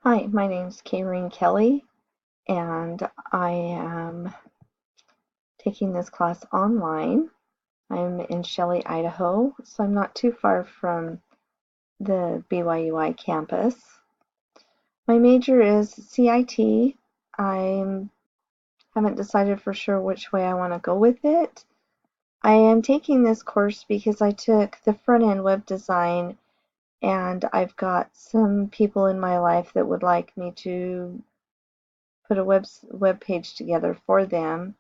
Hi, my name's Kayreen Kelly, and I am taking this class online. I'm in Shelley, Idaho, so I'm not too far from the BYUI campus. My major is CIT. I haven't decided for sure which way I want to go with it. I am taking this course because I took the front-end web design, and I've got some people in my life that would like me to put a web page together for them,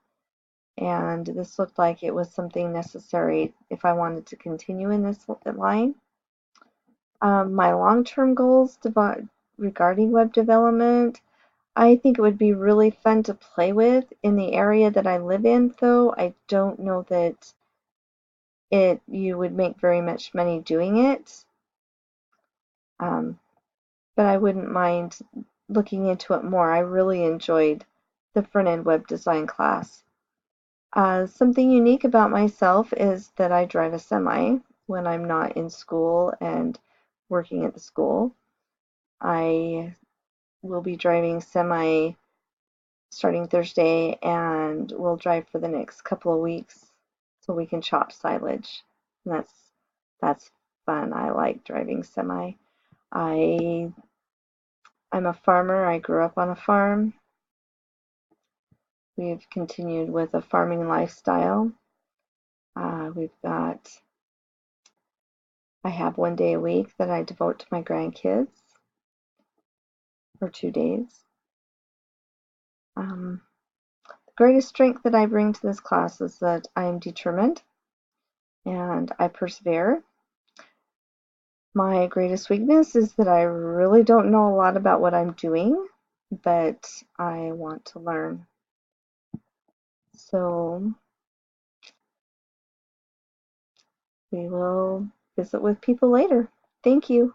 and this looked like it was something necessary if I wanted to continue in this line. My long-term goals regarding web development, I think it would be really fun to play with in the area that I live in, though I don't know that you would make very much money doing it. Um, but I wouldn't mind looking into it more. I really enjoyed the front-end web design class. Something unique about myself is that I drive a semi when I'm not in school and working at the school. I will be driving semi starting Thursday, and we'll drive for the next couple of weeks so we can chop silage. And that's fun. I like driving semi. I I'm a farmer. I grew up on a farm. We've continued with a farming lifestyle. I have one day a week that I devote to my grandkids, or 2 days. The greatest strength that I bring to this class is that I am determined and I persevere. My greatest weakness is that I really don't know a lot about what I'm doing, but I want to learn. So we will visit with people later. Thank you.